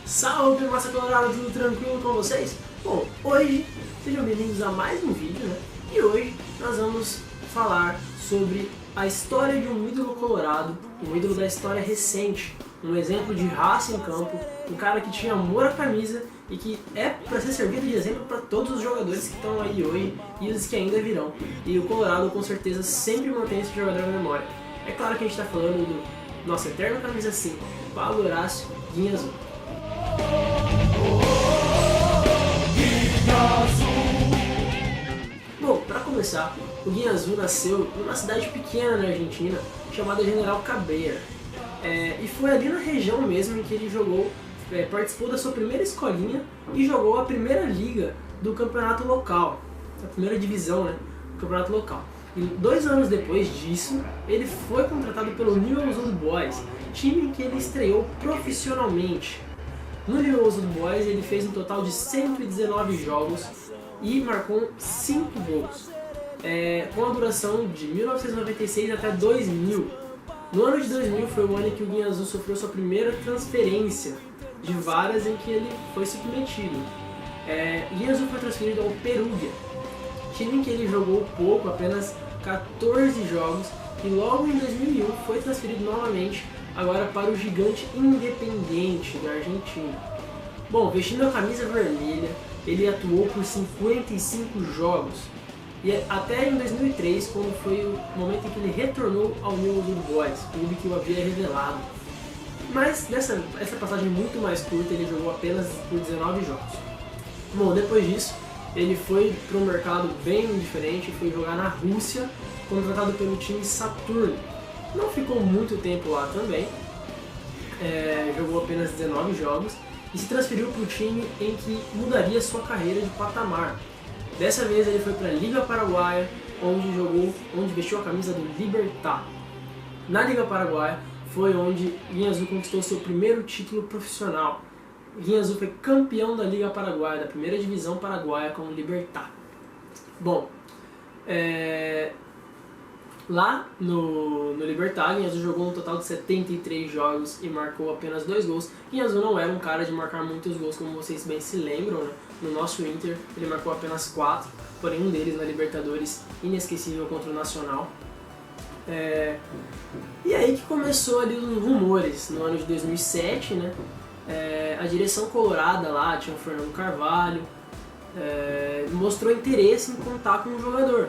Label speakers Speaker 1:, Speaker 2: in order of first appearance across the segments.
Speaker 1: Salve, massa colorada, tudo tranquilo com vocês? Bom, hoje, sejam bem-vindos a mais um vídeo, né? E hoje nós vamos falar sobre a história de um ídolo colorado, um ídolo da história recente, um exemplo de raça em campo, um cara que tinha amor à camisa e que é para ser servido de exemplo para todos os jogadores que estão aí hoje e os que ainda virão. E o Colorado com certeza sempre mantém esse jogador na memória. É claro que a gente está falando do nosso eterno camisa 5, Pablo Horácio Guiñazú. Bom, para começar, o Guiñazú nasceu numa cidade pequena na Argentina chamada General Cabrera. E foi ali na região mesmo em que ele jogou, participou da sua primeira escolinha e jogou a primeira liga do campeonato local, a primeira divisão, né, do campeonato local. E 2 anos depois disso, ele foi contratado pelo Newell's Old Boys, time em que ele estreou profissionalmente. No Newell's Old Boys ele fez um total de 119 jogos e marcou 5 gols, com a duração de 1996 até 2000. No ano de 2000 foi o ano em que o Guiñazú sofreu sua primeira transferência, de várias em que ele foi submetido. Guiñazú foi transferido ao Perugia, time em que ele jogou pouco, apenas 14 jogos, e logo em 2001 foi transferido novamente, agora para o gigante Independiente da Argentina. Bom, vestindo a camisa vermelha, ele atuou por 55 jogos, e até em 2003, quando foi o momento em que ele retornou ao Newell's Old Boys, clube que o havia revelado. Mas essa passagem muito mais curta, ele jogou apenas por 19 jogos. Bom, depois disso, ele foi para um mercado bem diferente, foi jogar na Rússia, contratado pelo time Saturn. Não ficou muito tempo lá também, jogou apenas 19 jogos e se transferiu para o time em que mudaria sua carreira de patamar. Dessa vez ele foi para a Liga Paraguaia, onde vestiu a camisa do Libertad. Na Liga Paraguaia foi onde Guiñazú conquistou seu primeiro título profissional. Guiñazú foi campeão da Liga Paraguaia, da primeira divisão paraguaia com o Libertad. Bom, lá no Libertad, Guiñazú jogou um total de 73 jogos e marcou apenas 2 gols. Guiñazú não era um cara de marcar muitos gols, como vocês bem se lembram, né? No nosso Inter ele marcou apenas 4, porém um deles na Libertadores, inesquecível contra o Nacional. E aí que começou ali os rumores, no ano de 2007, né? A direção colorada lá, tinha o Fernando Carvalho, mostrou interesse em contar com o jogador.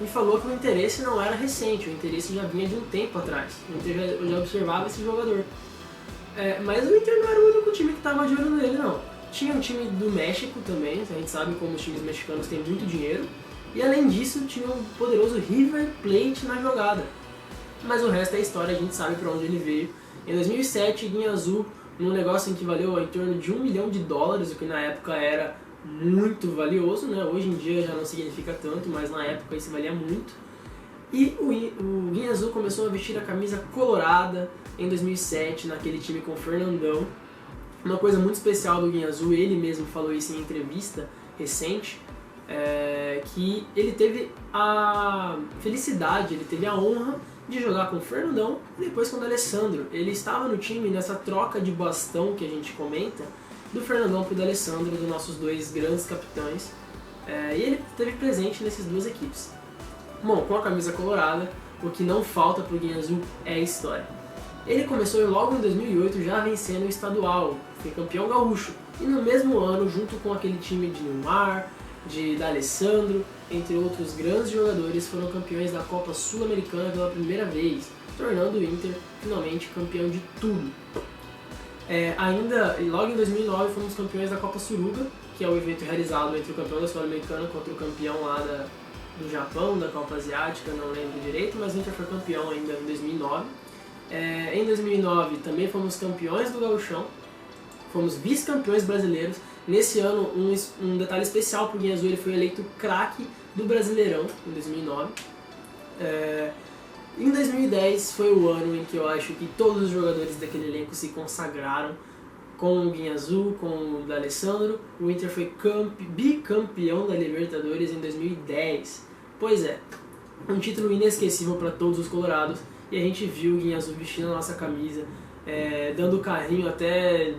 Speaker 1: E falou que o interesse não era recente, o interesse já vinha de um tempo atrás. O Inter já observava esse jogador. Mas o Inter não era o único time que estava de olho nele, não. Tinha um time do México também, a gente sabe como os times mexicanos têm muito dinheiro. E além disso, tinha um poderoso River Plate na jogada. Mas o resto é história, a gente sabe para onde ele veio. Em 2007, Guiñazú, num negócio em que valeu em torno de $1 milhão, o que na época era muito valioso, né? Hoje em dia já não significa tanto, mas na época isso valia muito. E o Guiñazú começou a vestir a camisa colorada em 2007, naquele time com o Fernandão. Uma coisa muito especial do Guiñazú, ele mesmo falou isso em entrevista recente, que ele teve a felicidade, ele teve a honra de jogar com o Fernandão e depois com o D'Alessandro. Ele estava no time nessa troca de bastão que a gente comenta, do Fernandão para o D'Alessandro, dos nossos 2 grandes capitães, e ele esteve presente nessas 2 equipes. Bom, com a camisa colorada, o que não falta para o Guiñazú é a história. Ele começou logo em 2008 já vencendo o estadual, foi campeão gaúcho, e no mesmo ano, junto com aquele time de Neymar, de D'Alessandro, entre outros grandes jogadores, foram campeões da Copa Sul-Americana pela primeira vez, tornando o Inter finalmente campeão de tudo. Logo em 2009 fomos campeões da Copa Suruga, que é o evento realizado entre o campeão da Sul-Americana contra o campeão lá do Japão, da Copa Asiática, não lembro direito, mas o Inter foi campeão ainda em 2009. Em 2009 também fomos campeões do Gauchão, fomos vice-campeões brasileiros. Nesse ano, um detalhe especial para o Guiñazú, ele foi eleito craque do Brasileirão em 2009. Em 2010 foi o ano em que eu acho que todos os jogadores daquele elenco se consagraram, com o Guiñazú, com o D'Alessandro. O Inter foi bicampeão da Libertadores em 2010. Pois é, um título inesquecível para todos os colorados, e a gente viu o Guiñazú vestindo a nossa camisa, dando carrinho até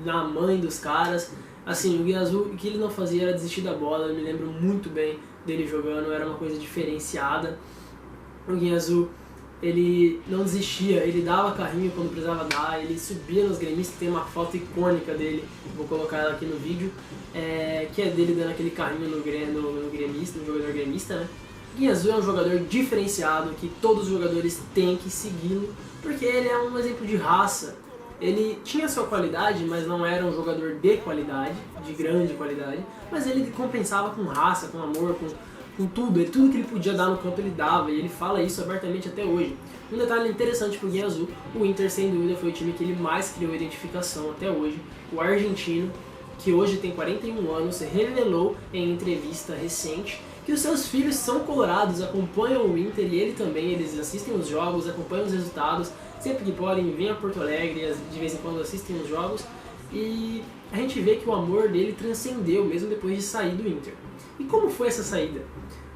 Speaker 1: na mãe dos caras. Assim, o Guiazul, o que ele não fazia era desistir da bola, eu me lembro muito bem dele jogando, era uma coisa diferenciada. O Guiazul, ele não desistia, ele dava carrinho quando precisava dar, ele subia nos gremistas, tem uma foto icônica dele, vou colocar ela aqui no vídeo, que é dele dando aquele carrinho no gremista, no jogador gremista, né? O Guiazul é um jogador diferenciado, que todos os jogadores têm que segui-lo, porque ele é um exemplo de raça. Ele tinha sua qualidade, mas não era um jogador de qualidade, de grande qualidade, mas ele compensava com raça, com amor, com tudo. Tudo que ele podia dar no campo ele dava, e ele fala isso abertamente até hoje. Um detalhe interessante pro Guiazul, o Inter sem dúvida foi o time que ele mais criou identificação até hoje. O argentino, que hoje tem 41 anos, revelou em entrevista recente que os seus filhos são colorados, acompanham o Inter e ele também, eles assistem os jogos, acompanham os resultados, sempre que podem vêm a Porto Alegre, de vez em quando assistem os jogos, e a gente vê que o amor dele transcendeu mesmo depois de sair do Inter. E como foi essa saída?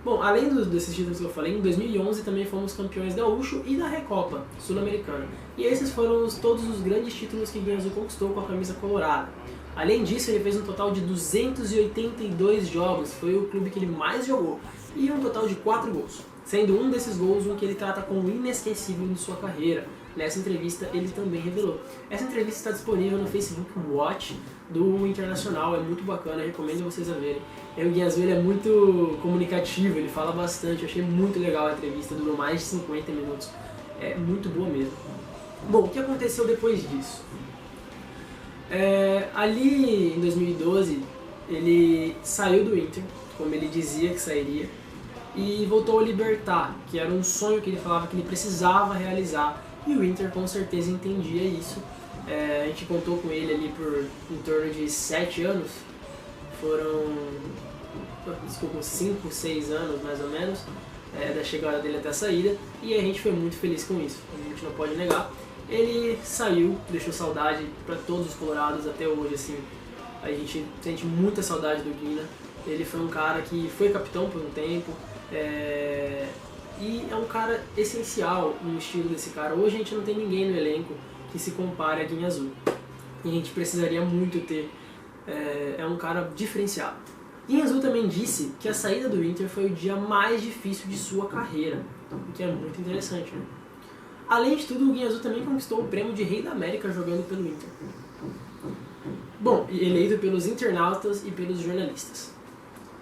Speaker 1: Bom, além desses títulos que eu falei, em 2011 também fomos campeões gaúcho e da Recopa Sul-Americana. E esses foram todos os grandes títulos que o Guiazul conquistou com a camisa colorada. Além disso, ele fez um total de 282 jogos, foi o clube que ele mais jogou, e um total de 4 gols, sendo um desses gols um que ele trata como inesquecível em sua carreira. Nessa entrevista ele também revelou. Essa entrevista está disponível no Facebook Watch do Internacional, é muito bacana, recomendo vocês a verem. O Guiazul ele é muito comunicativo, ele fala bastante, eu achei muito legal a entrevista, durou mais de 50 minutos, é muito boa mesmo. Bom, o que aconteceu depois disso? Ali em 2012 ele saiu do Inter, como ele dizia que sairia, e voltou ao Libertad, que era um sonho que ele falava que ele precisava realizar, e o Inter com certeza entendia isso. A gente contou com ele ali por em torno de 7 anos, foram 5, 6 anos mais ou menos, da chegada dele até a saída, e a gente foi muito feliz com isso, a gente não pode negar. Ele saiu, deixou saudade para todos os colorados até hoje, assim, a gente sente muita saudade do Guina. Ele foi um cara que foi capitão por um tempo, e é um cara essencial no estilo desse cara. Hoje a gente não tem ninguém no elenco que se compare a Guiazul, e a gente precisaria muito ter, é um cara diferenciado. Guiazul também disse que a saída do Inter foi o dia mais difícil de sua carreira, o que é muito interessante, né? Além de tudo, o Guiazul também conquistou o prêmio de Rei da América jogando pelo Inter. Bom, eleito pelos internautas e pelos jornalistas.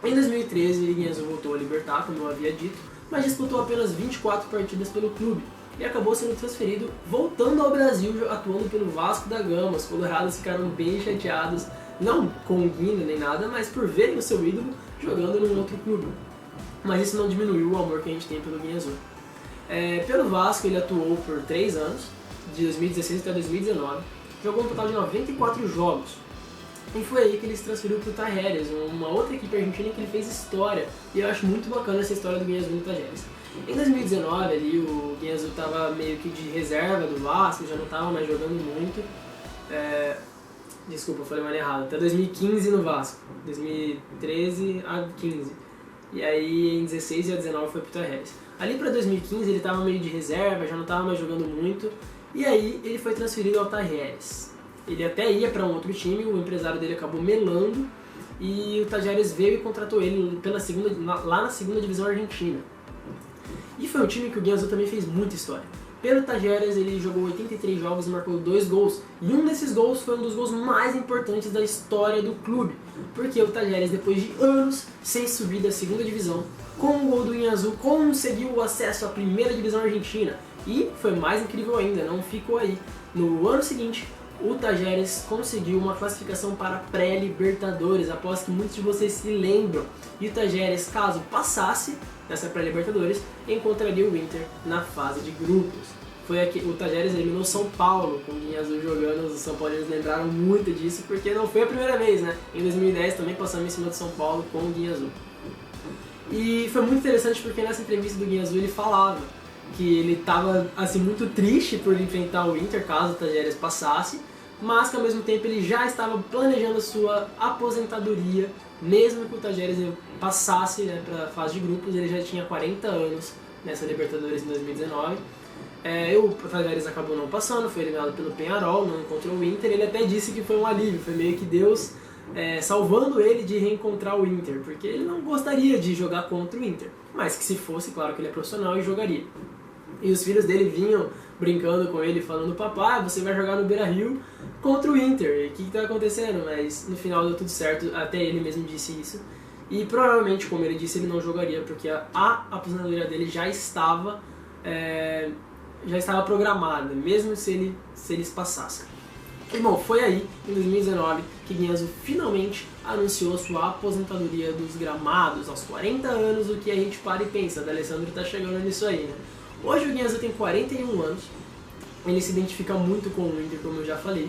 Speaker 1: Em 2013, o Guiazul voltou a Libertad, como eu havia dito, mas disputou apenas 24 partidas pelo clube e acabou sendo transferido, voltando ao Brasil, atuando pelo Vasco da Gama. Os colorados ficaram bem chateados, não com o Guina nem nada, mas por verem o seu ídolo jogando num outro clube. Mas isso não diminuiu o amor que a gente tem pelo Guiazul. Pelo Vasco ele atuou por 3 anos, de 2016 até 2019, jogou um total de 94 jogos, e foi aí que ele se transferiu para o Talleres, uma outra equipe argentina que ele fez história, e eu acho muito bacana essa história do Guiazul no Talleres. Em 2019 ali, o Guiazul estava meio que de reserva do Vasco, já não estava mais jogando muito, desculpa, eu falei mais errado, até 2015 no Vasco, 2013 a 15, e aí em 16 e a 19 foi para o Talleres. Ali para 2015 ele estava meio de reserva, já não estava mais jogando muito, e aí ele foi transferido ao Talleres. Ele até ia para um outro time, o empresário dele acabou melando, e o Talleres veio e contratou ele lá na segunda divisão argentina. E foi um time que o Guiazul também fez muita história. Pelo Talleres ele jogou 83 jogos e marcou 2 gols, e um desses gols foi um dos gols mais importantes da história do clube, porque o Talleres, depois de anos sem subir da segunda divisão, com o gol do Guiazul conseguiu o acesso à primeira divisão argentina, e foi mais incrível ainda, não ficou aí. No ano seguinte, o Talleres conseguiu uma classificação para pré-Libertadores, após que muitos de vocês se lembram, e o Talleres, caso passasse nessa pré-Libertadores, encontraria o Inter na fase de grupos. Foi aqui, o Talleres eliminou São Paulo com o Guiazul jogando, os São Paulinos lembraram muito disso, porque não foi a primeira vez, né? Em 2010 também passamos em cima de São Paulo com o Guiazul. E foi muito interessante porque nessa entrevista do Guiazul ele falava que ele estava assim, muito triste por enfrentar o Inter caso o Talleres passasse, mas que ao mesmo tempo ele já estava planejando a sua aposentadoria, mesmo que o Talleres passasse, né, para a fase de grupos. Ele já tinha 40 anos nessa Libertadores em 2019, O Tajeres acabou não passando, foi eliminado pelo Peñarol, não encontrou o Inter. Ele até disse que foi um alívio, foi meio que Deus salvando ele de reencontrar o Inter, porque ele não gostaria de jogar contra o Inter, mas que se fosse, claro que ele é profissional e jogaria. E os filhos dele vinham brincando com ele, falando: papai, você vai jogar no Beira-Rio contra o Inter, o que está acontecendo? Mas no final deu tudo certo, até ele mesmo disse isso. E provavelmente, como ele disse, ele não jogaria, porque a aposentadoria dele já estava programada, mesmo se eles passassem. E bom, foi aí, em 2019, que Guiñazú finalmente anunciou sua aposentadoria dos gramados aos 40 anos, o que a gente para e pensa, o D'Alessandro tá chegando nisso aí, né? Hoje o Guiñazú tem 41 anos, ele se identifica muito com o Inter, como eu já falei.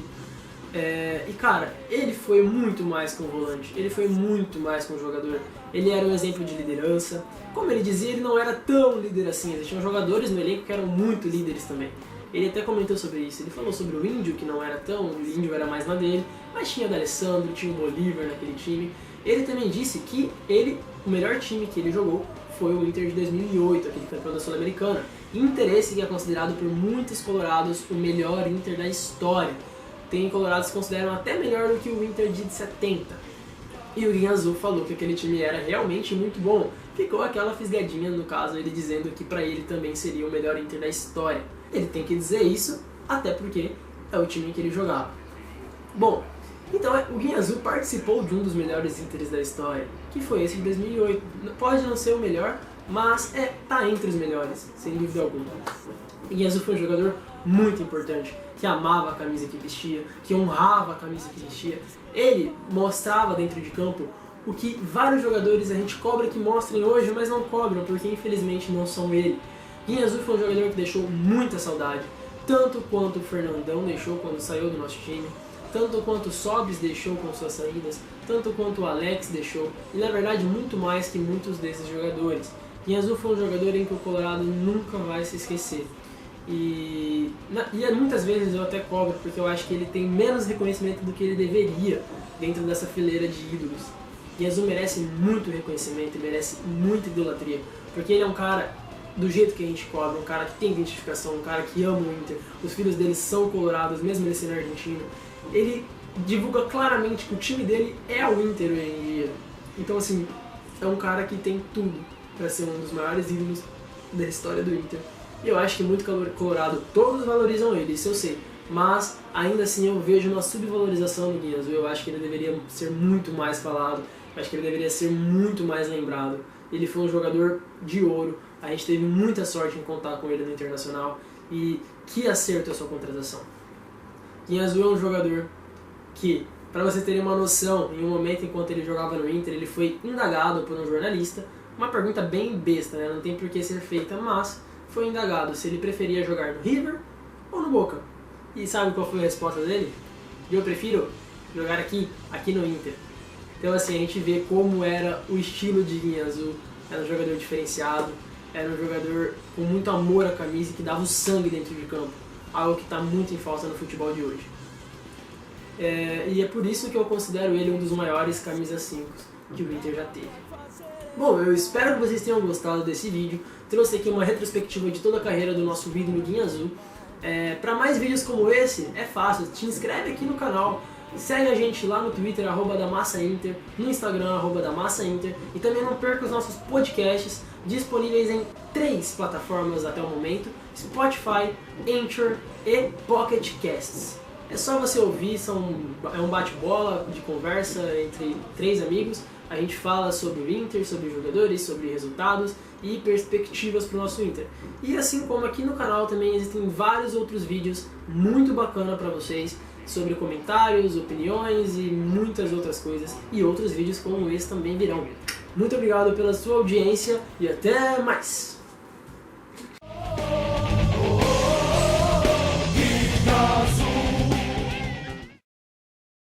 Speaker 1: E cara, ele foi muito mais que um volante, ele foi muito mais que um jogador. Ele era um exemplo de liderança. Como ele dizia, ele não era tão líder assim, existiam jogadores no elenco que eram muito líderes também. Ele até comentou sobre isso, ele falou sobre o Índio, que não era tão, o Índio era mais na dele, mas tinha o D'Alessandro, tinha o Bolívar naquele time. Ele também disse que o melhor time que ele jogou foi o Inter de 2008, aquele campeão da Sul-Americana. Inter esse que é considerado por muitos colorados o melhor Inter da história. Tem colorados que consideram até melhor do que o Inter de 70. E o Guiñazú falou que aquele time era realmente muito bom. Ficou aquela fisgadinha, no caso, ele dizendo que para ele também seria o melhor Inter da história. Ele tem que dizer isso, até porque é o time que ele jogava. Bom, então o Guiñazú participou de um dos melhores Inters da história, que foi esse de 2008. Pode não ser o melhor, mas tá entre os melhores, sem dúvida alguma. O Guiñazú foi um jogador muito importante, que amava a camisa que vestia, que honrava a camisa que vestia. Ele mostrava dentro de campo o que vários jogadores a gente cobra que mostrem hoje, mas não cobram, porque infelizmente não são ele. Guiñazú foi um jogador que deixou muita saudade, tanto quanto o Fernandão deixou quando saiu do nosso time, tanto quanto o Sobis deixou com suas saídas, tanto quanto o Alex deixou, e na verdade muito mais que muitos desses jogadores. Guiñazú foi um jogador em que o Colorado nunca vai se esquecer. E muitas vezes eu até cobro, porque eu acho que ele tem menos reconhecimento do que ele deveria dentro dessa fileira de ídolos. Guiñazú merece muito reconhecimento, merece muita idolatria, porque ele é um cara do jeito que a gente cobra, um cara que tem identificação, um cara que ama o Inter, os filhos dele são colorados, mesmo ele sendo argentino. Ele divulga claramente que o time dele é o Inter hoje em dia. Então assim, é um cara que tem tudo para ser um dos maiores ídolos da história do Inter. E eu acho que muito colorado, todos valorizam ele, isso eu sei. Mas ainda assim eu vejo uma subvalorização do Guiñazú. Eu acho que ele deveria ser muito mais falado, eu acho que ele deveria ser muito mais lembrado. Ele foi um jogador de ouro, a gente teve muita sorte em contar com ele no Internacional. E que acerto a sua contratação. Guiñazú é um jogador que, para você terem uma noção, em um momento enquanto ele jogava no Inter, ele foi indagado por um jornalista, uma pergunta bem besta, né? Não tem por que ser feita, mas foi indagado se ele preferia jogar no River ou no Boca. E sabe qual foi a resposta dele? Eu prefiro jogar aqui no Inter. Então assim, a gente vê como era o estilo de Guiñazú. Era um jogador diferenciado, era um jogador com muito amor à camisa, que dava o sangue dentro de campo. Algo que está muito em falta no futebol de hoje. E é por isso que eu considero ele um dos maiores camisas 5 que o Inter já teve. Bom, eu espero que vocês tenham gostado desse vídeo. Trouxe aqui uma retrospectiva de toda a carreira do nosso ídolo Guiñazú. Para mais vídeos como esse, é fácil, te inscreve aqui no canal, segue a gente lá no Twitter, @damassainter, no Instagram, @damassainter, e também não perca os nossos podcasts, disponíveis em 3 plataformas até o momento: Spotify, Anchor e Pocket Casts. É só você ouvir, é um bate-bola de conversa entre 3 amigos. A gente fala sobre o Inter, sobre jogadores, sobre resultados e perspectivas para o nosso Inter. E assim como aqui no canal também existem vários outros vídeos muito bacana para vocês, sobre comentários, opiniões e muitas outras coisas. E outros vídeos como esse também virão. Muito obrigado pela sua audiência e até mais!